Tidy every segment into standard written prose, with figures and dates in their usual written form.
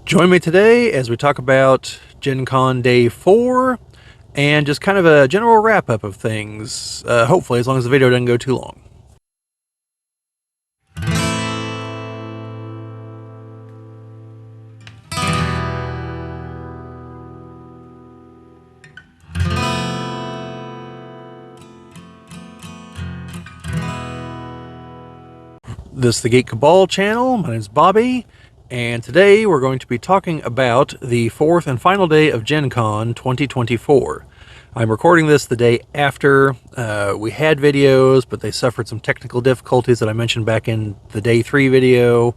Join me today as we talk about GenCon Day 4 and just kind of a general wrap-up of things, hopefully as long as the video doesn't go too long. This is the Geek Cabal channel. My name is Bobby, and today we're going to be talking about the fourth and final day of GenCon 2024. I'm recording this the day after we had videos, but they suffered some technical difficulties that I mentioned back in the Day 3 video.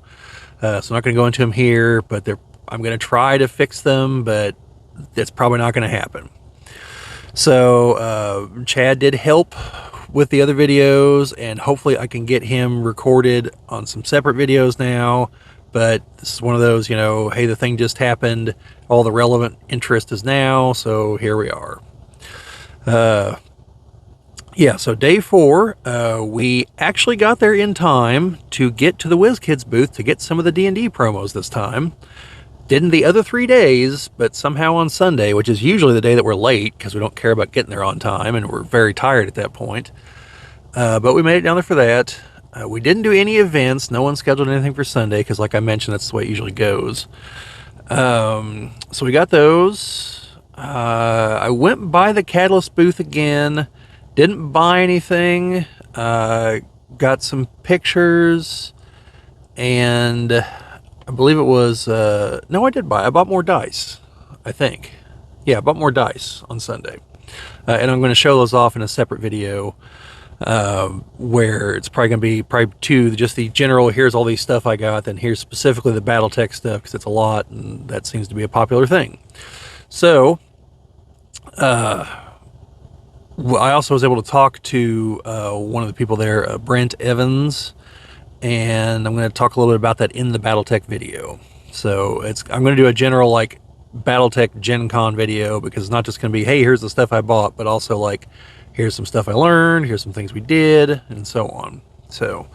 So I'm not going to go into them here, but I'm going to try to fix them, but it's probably not going to happen. So Chad did help with the other videos, and hopefully I can get him recorded on some separate videos now. But this is one of those, hey, the thing just happened, all the relevant interest is now, so here we are. So Day 4, we actually got there in time to get to the WizKids booth to get some of the D&D promos this time. Didn't the other 3 days, but somehow on Sunday, which is usually the day that we're late because we don't care about getting there on time and we're very tired at that point. But we made it down there for that. We didn't do any events. No one scheduled anything for Sunday because, like I mentioned, that's the way it usually goes. So we got those. I went by the Catalyst booth again. Didn't buy anything. Got some pictures. And I believe it was... no, I did buy. I bought more dice, I think. Yeah, I bought more dice on Sunday. And I'm going to show those off in a separate video. Where it's probably going to be two, just the general, here's all these stuff I got, then here's specifically the BattleTech stuff, because it's a lot, and that seems to be a popular thing. So, I also was able to talk to one of the people there, Brent Evans, and I'm going to talk a little bit about that in the BattleTech video. So, I'm going to do a general, BattleTech GenCon video, because it's not just going to be, hey, here's the stuff I bought, but also, here's some stuff I learned, here's some things we did, and so on. So,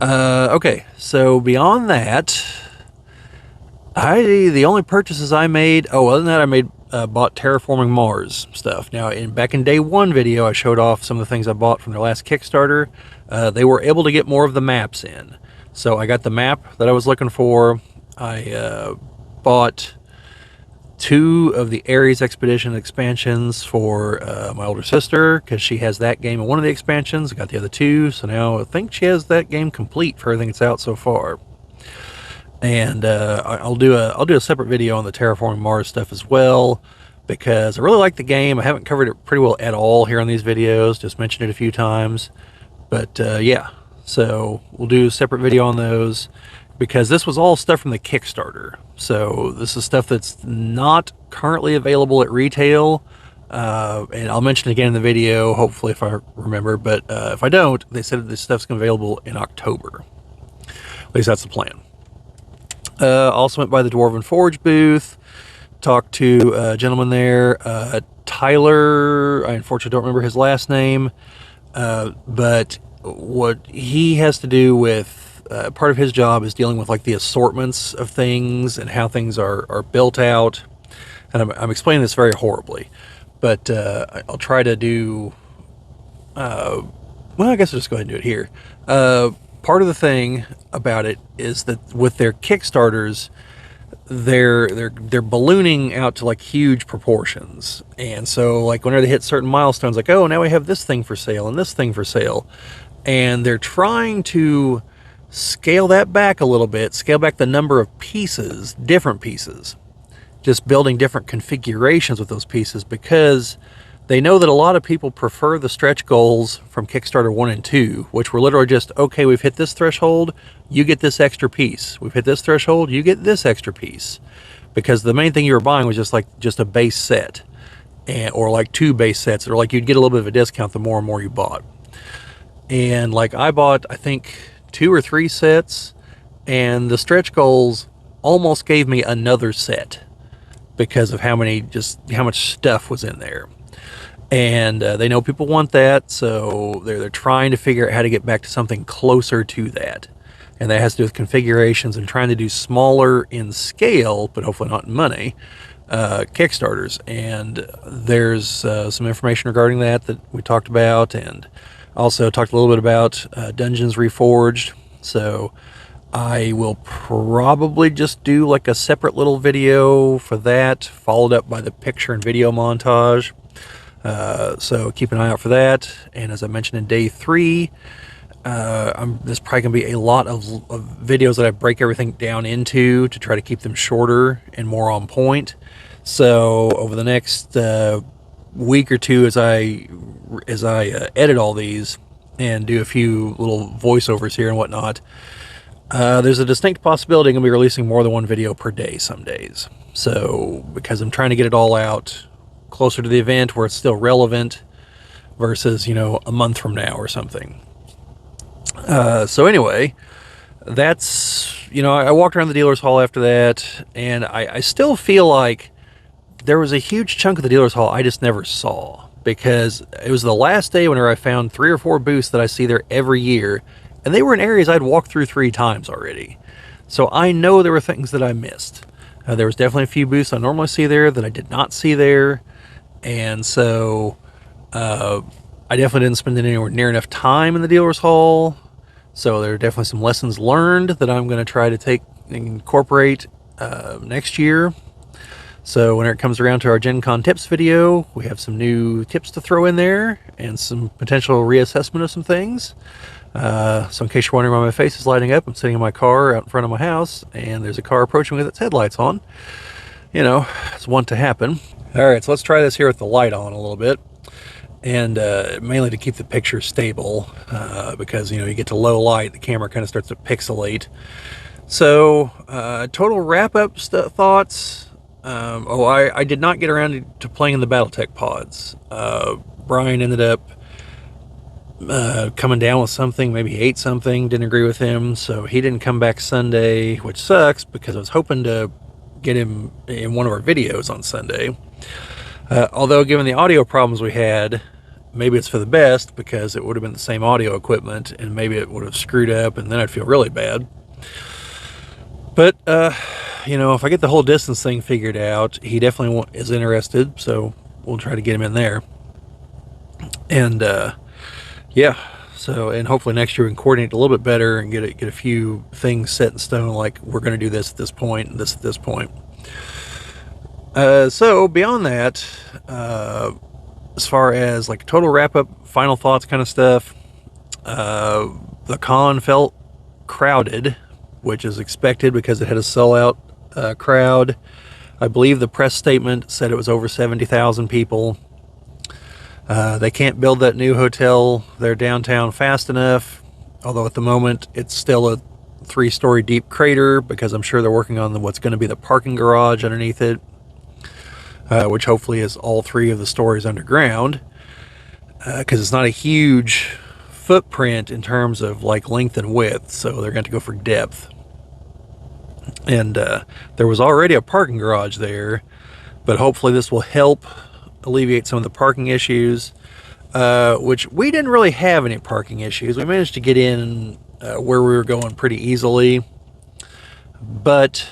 okay, so beyond that, the only purchases I made, other than that, I bought Terraforming Mars stuff. Now, back in Day 1 video, I showed off some of the things I bought from their last Kickstarter. They were able to get more of the maps in. So I got the map that I was looking for. I bought 2 of the Ares Expedition expansions for my older sister, because she has that game in one of the expansions. I got the other 2, so now I think she has that game complete for everything that's out so far. And I'll do a separate video on the Terraforming Mars stuff as well, because I really like the game. I haven't covered it pretty well at all here on these videos, just mentioned it a few times. But yeah, so we'll do a separate video on those, because this was all stuff from the Kickstarter. So this is stuff that's not currently available at retail. And I'll mention it again in the video, hopefully, if I remember. But if I don't, they said this stuff's going to be available in October. At least that's the plan. Also went by the Dwarven Forge booth. Talked to a gentleman there, Tyler. I unfortunately don't remember his last name. But what he has to do with... part of his job is dealing with the assortments of things and how things are built out. And I'm explaining this very horribly, but I'll try to do, well, I guess I'll just go ahead and do it here. Part of the thing about it is that with their Kickstarters, they're ballooning out to huge proportions. And so whenever they hit certain milestones, oh, now we have this thing for sale and this thing for sale. And they're trying to scale that back a little bit, scale back the number of pieces, different pieces, just building different configurations with those pieces, because they know that a lot of people prefer the stretch goals from Kickstarter 1 and 2, which were literally just, okay, we've hit this threshold, you get this extra piece. We've hit this threshold, you get this extra piece. Because the main thing you were buying was just a base set, or 2 base sets, or you'd get a little bit of a discount the more and more you bought. And I bought, I think, 2 or 3 sets, and the stretch goals almost gave me another set because of how much stuff was in there. And they know people want that, so they're trying to figure out how to get back to something closer to that. and that has to do with configurations and trying to do smaller in scale, but hopefully not in money, Kickstarters. And there's some information regarding that we talked about, and also talked a little bit about Dungeons Reforged. So I will probably just do like a separate little video for that, followed up by the picture and video montage. So keep an eye out for that. And as I mentioned in day 3, there's probably going to be a lot of videos that I break everything down into to try to keep them shorter and more on point. So over the next week or two, as I edit all these and do a few little voiceovers here and whatnot, there's a distinct possibility I'm going to be releasing more than one video per day some days. So because I'm trying to get it all out closer to the event where it's still relevant versus, a month from now or something. So anyway, that's, I walked around the dealer's hall after that, and I still feel like there was a huge chunk of the dealer's hall I just never saw, because it was the last day whenever I found 3 or 4 booths that I see there every year, and they were in areas I'd walked through 3 times already. So I know there were things that I missed. There was definitely a few booths I normally see there that I did not see there, and so I definitely didn't spend anywhere near enough time in the dealer's hall. So there are definitely some lessons learned that I'm going to try to incorporate next year. So when it comes around to our GenCon tips video, we have some new tips to throw in there and some potential reassessment of some things. So in case you're wondering why my face is lighting up, I'm sitting in my car out in front of my house, and there's a car approaching with its headlights on. It's wont to happen. All right, so let's try this here with the light on a little bit. And mainly to keep the picture stable, because, you get to low light, the camera kind of starts to pixelate. So, total wrap-up thoughts. I did not get around to playing in the BattleTech pods. Brian ended up coming down with something, maybe he ate something, didn't agree with him, so he didn't come back Sunday, which sucks because I was hoping to get him in one of our videos on Sunday. Although given the audio problems we had, maybe it's for the best, because it would have been the same audio equipment and maybe it would have screwed up and then I'd feel really bad. But, if I get the whole distance thing figured out, he definitely is interested, so we'll try to get him in there. And, and hopefully next year we can coordinate a little bit better and get a few things set in stone, like we're going to do this at this point and this at this point. So beyond that, as far as like total wrap-up, final thoughts kind of stuff, the con felt crowded, which is expected because it had a sellout crowd. I believe the press statement said it was over 70,000 people. They can't build that new hotel there downtown fast enough, although at the moment it's still a 3-story deep crater, because I'm sure they're working on what's going to be the parking garage underneath it, which hopefully is all 3 of the stories underground, because it's not a huge footprint in terms of like length and width, so they're going to go for depth. And there was already a parking garage there, but hopefully this will help alleviate some of the parking issues, which we didn't really have any parking issues. We managed to get in where we were going pretty easily, but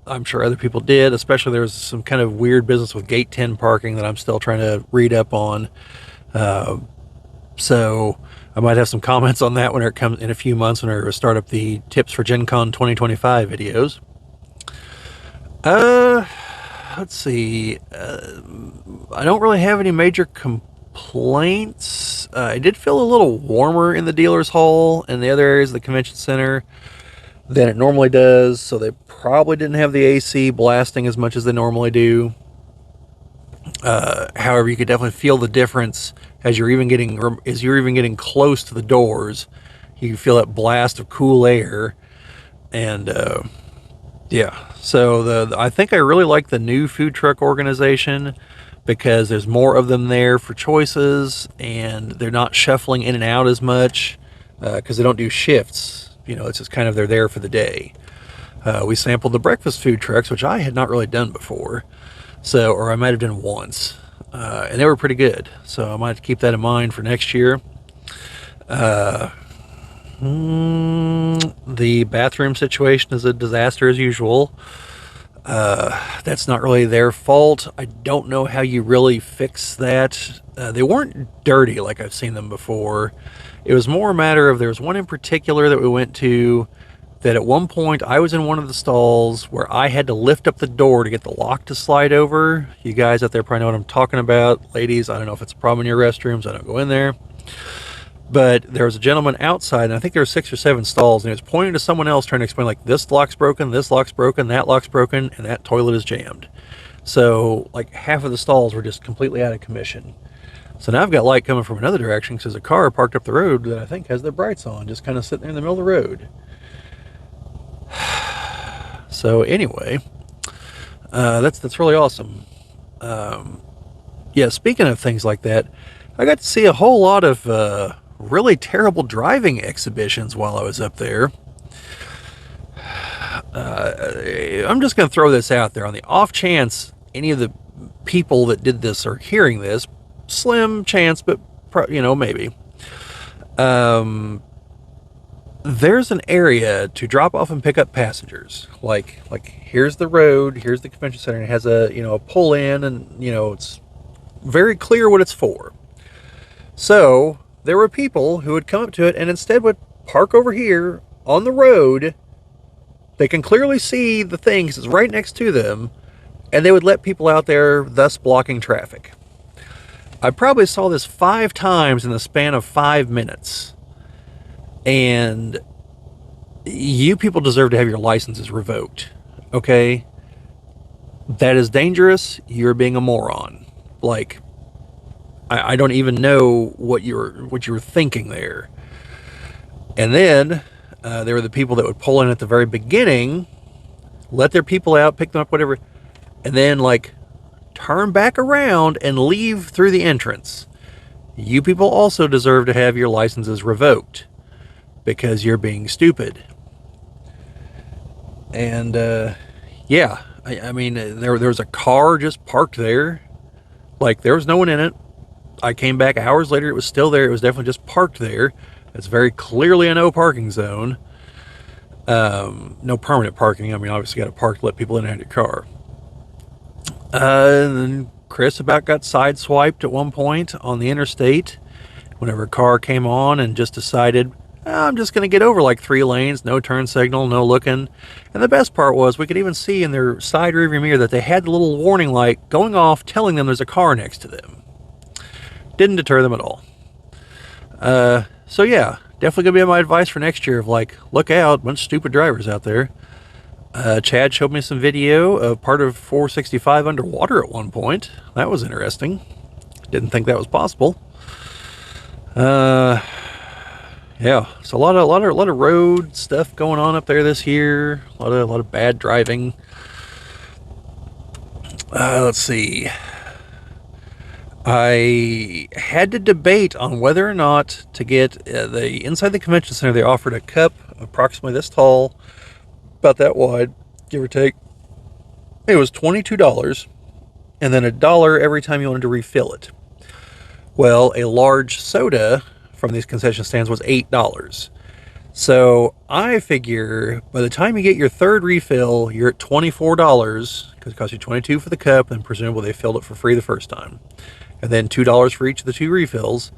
I'm sure other people did. Especially there was some kind of weird business with gate 10 parking that I'm still trying to read up on. So I might have some comments on that when it comes in a few months, when I start up the tips for GenCon 2025 videos. Let's see. I don't really have any major complaints. It did feel a little warmer in the dealer's hall and the other areas of the convention center than it normally does, so they probably didn't have the AC blasting as much as they normally do. However, you could definitely feel the difference as you're even getting close to the doors. You can feel that blast of cool air, and so I think I really like the new food truck organization, because there's more of them there for choices, and they're not shuffling in and out as much, because they don't do shifts. It's just kind of they're there for the day. We sampled the breakfast food trucks, which I had not really done before, or I might have done once, and they were pretty good. So I might have to keep that in mind for next year. The bathroom situation is a disaster as usual. That's not really their fault. I don't know how you really fix that. They weren't dirty like I've seen them before. It was more a matter of there was one in particular that we went to that at one point I was in one of the stalls where I had to lift up the door to get the lock to slide over. You guys out there probably know what I'm talking about. Ladies, I don't know if it's a problem in your restrooms. I don't go in there. But there was a gentleman outside, and I think there were 6 or 7 stalls, and he was pointing to someone else trying to explain, like, this lock's broken, that lock's broken, and that toilet is jammed. So, like, half of the stalls were just completely out of commission. So now I've got light coming from another direction because there's a car parked up the road that I think has their brights on, just kind of sitting there in the middle of the road. So anyway, that's really awesome. Yeah, speaking of things like that, I got to see a whole lot of really terrible driving exhibitions while I was up there. I'm just going to throw this out there on the off chance any of the people that did this are hearing this. Slim chance, but maybe. There's an area to drop off and pick up passengers. Like here's the road, here's the convention center, and it has a pull in, and it's very clear what it's for. So there were people who would come up to it and instead would park over here on the road. They can clearly see the thing because it's right next to them, and they would let people out there, thus blocking traffic. I probably saw this 5 times in the span of 5 minutes. And you people deserve to have your licenses revoked. Okay? That is dangerous. You're being a moron. Like, I don't even know what you were thinking there. And then there were the people that would pull in at the very beginning, let their people out, pick them up, whatever, and then turn back around and leave through the entrance. You people also deserve to have your licenses revoked because you're being stupid. And yeah, I mean, there was a car just parked there. There was no one in it. I came back hours later, it was still there. It was definitely just parked there. It's very clearly a no parking zone. No permanent parking. I mean, obviously you got to park to let people in and out of your car. And then Chris about got sideswiped at one point on the interstate whenever a car came on and just decided, I'm just going to get over 3 lanes, no turn signal, no looking. And the best part was we could even see in their side rearview mirror that they had the little warning light going off telling them there's a car next to them. Didn't deter them at all. So yeah, definitely going to be my advice for next year of look out, bunch of stupid drivers out there. Chad showed me some video of part of 465 underwater at one point. That was interesting. Didn't think that was possible. Yeah, so a lot of road stuff going on up there this year. A lot of bad driving. Let's see. I had to debate on whether or not to get inside the convention center. They offered a cup approximately this tall, about that wide, give or take. It was $22, and then $1 every time you wanted to refill it. Well, a large soda from these concession stands was $8. So I figure by the time you get your third refill, you're at $24, because it costs you $22 for the cup, and presumably they filled it for free the first time. And then $2 for each of the 2 refills,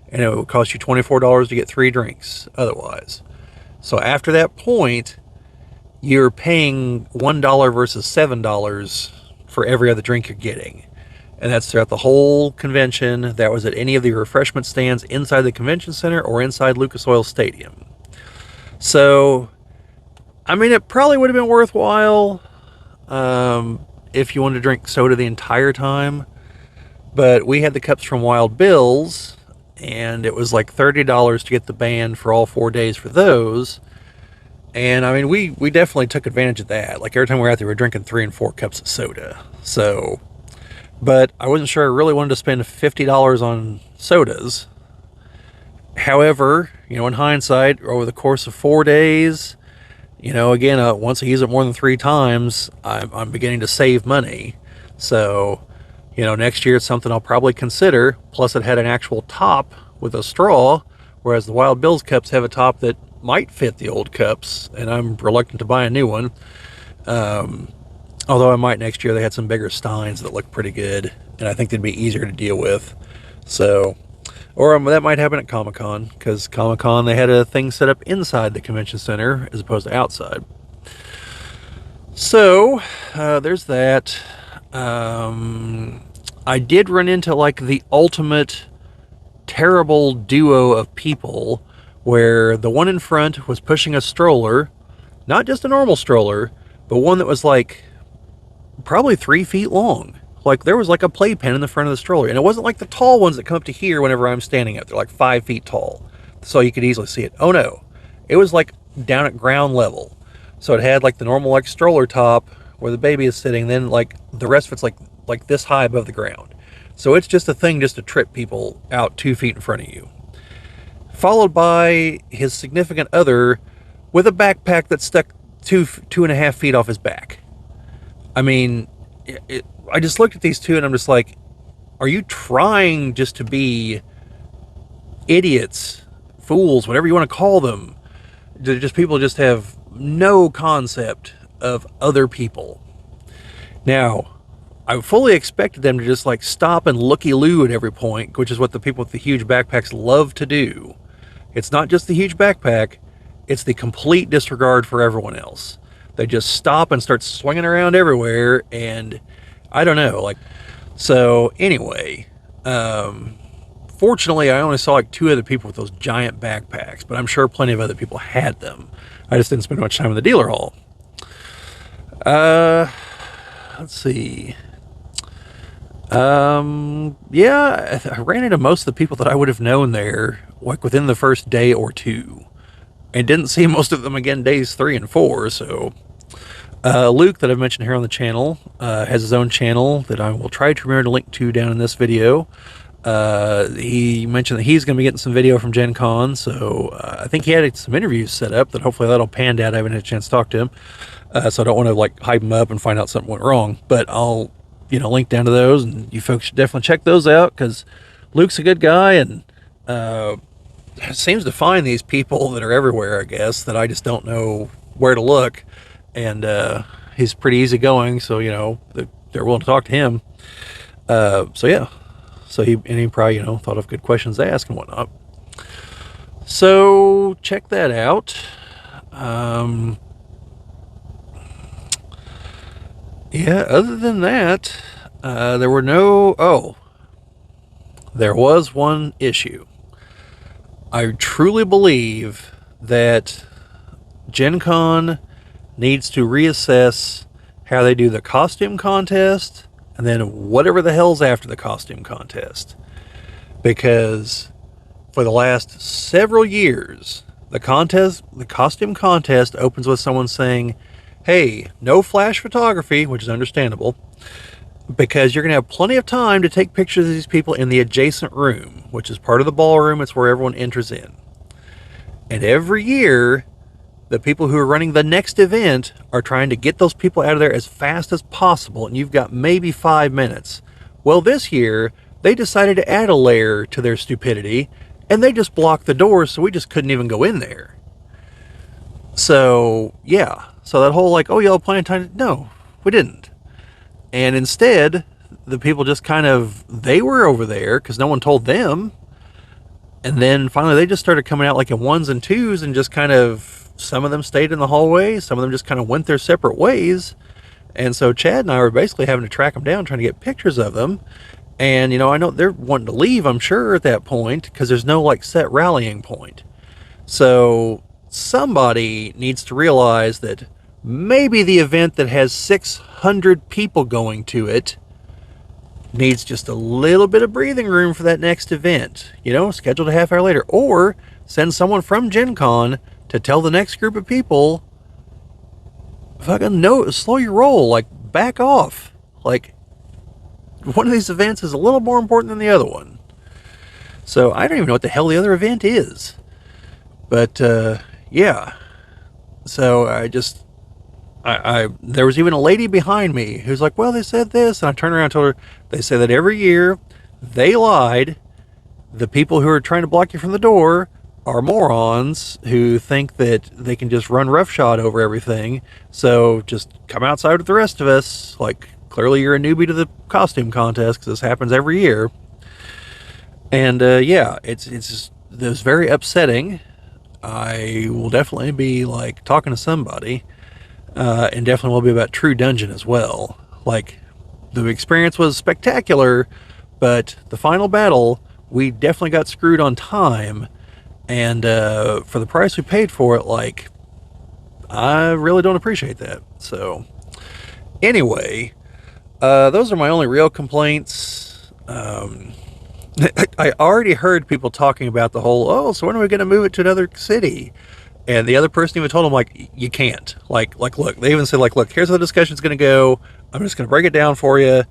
and it would cost you $24 to get 3 drinks otherwise. So after that point, you're paying $1 versus $7 for every other drink you're getting. And that's throughout the whole convention. That was at any of the refreshment stands inside the convention center or inside Lucas Oil Stadium. So, I mean, it probably would have been worthwhile if you wanted to drink soda the entire time. But we had the cups from Wild Bill's, and it was $30 to get the band for all 4 days for those. And I mean, we definitely took advantage of that. Every time we were out there, we were drinking 3 and 4 cups of soda. So, but I wasn't sure I really wanted to spend $50 on sodas. However, in hindsight, over the course of 4 days, again, once I use it more than 3 times, I'm beginning to save money. So, next year it's something I'll probably consider. Plus, it had an actual top with a straw, whereas the Wild Bill's cups have a top that might fit the old cups, and I'm reluctant to buy a new one. Although I might next year. They had some bigger steins that look pretty good, and I think they'd be easier to deal with. So, or that might happen at Comic-Con, because Comic-Con, they had a thing set up inside the convention center as opposed to outside. So, there's that. I did run into like the ultimate terrible duo of people where the one in front was pushing a stroller, not just a normal stroller, but one that was like probably 3 feet long. Like there was like a playpen in the front of the stroller, and it wasn't like the tall ones that come up to here whenever I'm standing up. They're like 5 feet tall, so you could easily see it. Oh no, it was like down at ground level. So it had like the normal like stroller top where the baby is sitting, then like the rest of it's like this high above the ground. So it's just a thing just to trip people out 2 feet in front of you. Followed by his significant other with a backpack that stuck 2.5 feet off his back. I mean, I just looked at these two and I'm just like, are you trying just to be idiots, fools, whatever you want to call them? Just people just have no concept of other people. Now, I fully expected them to just like stop and looky-loo at every point, which is what the people with the huge backpacks love to do. It's not just the huge backpack, it's the complete disregard for everyone else. They just stop and start swinging around everywhere, and I don't know, like, so anyway, fortunately I only saw like 2 other people with those giant backpacks, but I'm sure plenty of other people had them. I just didn't spend much time in the dealer hall. Let's see. Yeah, I ran into most of the people that I would have known there, like within the first day or 2. And didn't see most of them again days 3 and 4, so... Luke, that I've mentioned here on the channel, has his own channel that I will try to remember to link to down in this video. He mentioned that he's going to be getting some video from GenCon, so I think he had some interviews set up that hopefully that'll pan out. I haven't had a chance to talk to him, so I don't want to like hype him up and find out something went wrong, but I'll link down to those, and you folks should definitely check those out, because Luke's a good guy, and seems to find these people that are everywhere, I guess, that I just don't know where to look. And he's pretty easygoing, so they're willing to talk to him. So yeah, so he probably thought of good questions to ask and whatnot. So check that out. Yeah, other than that, there was one issue. I truly believe that GenCon needs to reassess how they do the costume contest and then whatever the hell's after the costume contest. Because for the last several years, the costume contest opens with someone saying, hey, no flash photography, which is understandable, because you're going to have plenty of time to take pictures of these people in the adjacent room, which is part of the ballroom. It's where everyone enters in. And every year, the people who are running the next event are trying to get those people out of there as fast as possible, and you've got maybe 5 minutes. Well, this year, they decided to add a layer to their stupidity, and they just blocked the doors, so we just couldn't even go in there. So, yeah. So that whole like, oh, y'all plenty of time. No, we didn't. And instead, the people just they were over there because no one told them. And then finally they just started coming out like in 1s and 2s and just some of them stayed in the hallway. Some of them just went their separate ways. And so Chad and I were basically having to track them down, trying to get pictures of them. And, I know they're wanting to leave, I'm sure, at that point, because there's no like set rallying point. So somebody needs to realize that maybe the event that has 600 people going to it needs just a little bit of breathing room for that next event, scheduled a half hour later, or send someone from GenCon to tell the next group of people, fucking no, slow your roll, like back off. Like one of these events is a little more important than the other one. So I don't even know what the hell the other event is. But yeah. So there was even a lady behind me who's like, well, they said this, and I turned around and told her, they say that every year they lied. The people who are trying to block you from the door are morons who think that they can just run roughshod over everything. So just come outside with the rest of us. Like, clearly you're a newbie to the costume contest because this happens every year. And yeah, it was very upsetting. I will definitely be like talking to somebody, and definitely will be about True Dungeon as well. Like, the experience was spectacular, but the final battle, we definitely got screwed on time, and for the price we paid for it, like, I really don't appreciate that. So anyway, those are my only real complaints. I already heard people talking about the whole, oh, so when are we going to move it to another city? And the other person even told them, like, you can't. Like, look, they even said, like, look, here's how the discussion's going to go. I'm just going to break it down for you.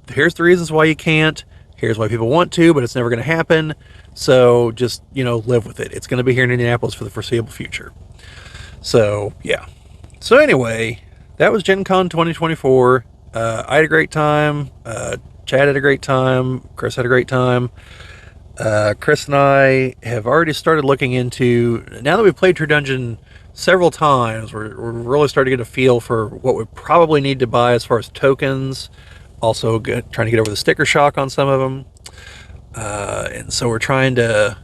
Here's the reasons why you can't. Here's why people want to, but it's never going to happen. So just, live with it. It's going to be here in Indianapolis for the foreseeable future. So, yeah. So anyway, that was GenCon 2024. I had a great time. Chad had a great time. Chris had a great time. Chris and I have already started looking into, now that we've played True Dungeon several times, we're really starting to get a feel for what we probably need to buy as far as tokens. Also trying to get over the sticker shock on some of them. And so we're trying to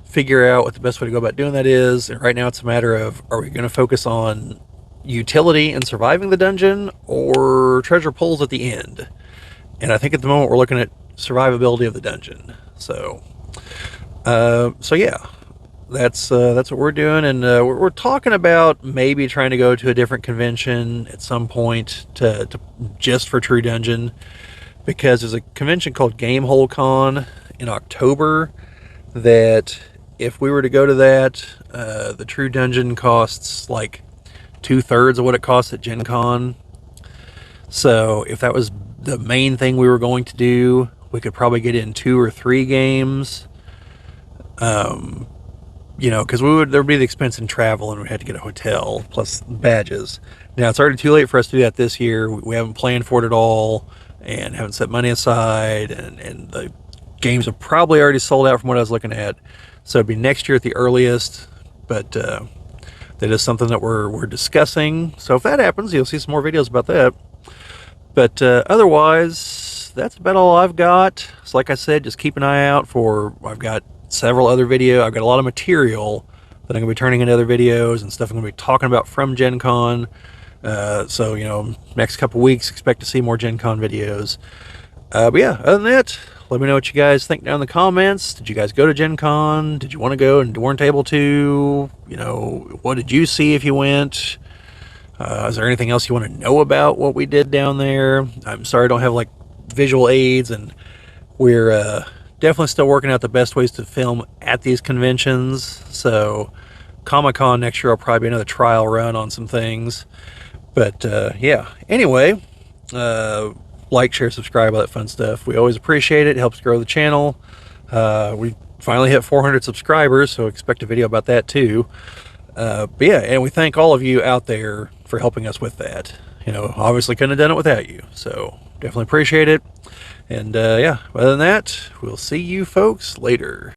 figure out what the best way to go about doing that is. And right now it's a matter of, are we going to focus on utility and surviving the dungeon, or treasure pulls at the end? And I think at the moment we're looking at survivability of the dungeon. So yeah, that's what we're doing, and we're talking about maybe trying to go to a different convention at some point to just for True Dungeon, because there's a convention called GameHoleCon in October that if we were to go to that, the True Dungeon costs like 2/3 of what it costs at GenCon. So if that was the main thing we were going to do, we could probably get in 2 or 3 games. Because there would be the expense in travel, and we had to get a hotel plus badges. Now it's already too late for us to do that this year. We haven't planned for it at all, and haven't set money aside, and the games are probably already sold out from what I was looking at. So it'd be next year at the earliest, but that is something that we're discussing. So if that happens, you'll see some more videos about that. But otherwise, that's about all I've got. So like I said, just keep an eye out for, I've got several other videos. I've got a lot of material that I'm going to be turning into other videos and stuff I'm going to be talking about from Gen Con. So, next couple weeks, expect to see more Gen Con videos. But yeah, other than that, let me know what you guys think down in the comments. Did you guys go to Gen Con? Did you want to go and weren't able to? What did you see if you went? Is there anything else you want to know about what we did down there? I'm sorry I don't have like visual aids, and we're definitely still working out the best ways to film at these conventions. So Comic-Con next year will probably be another trial run on some things. But yeah, anyway, like, share, subscribe, all that fun stuff. We always appreciate it. It helps grow the channel. We finally hit 400 subscribers, so expect a video about that too. But yeah, and we thank all of you out there for helping us with that. Obviously couldn't have done it without you. So definitely appreciate it. And yeah, other than that, we'll see you folks later.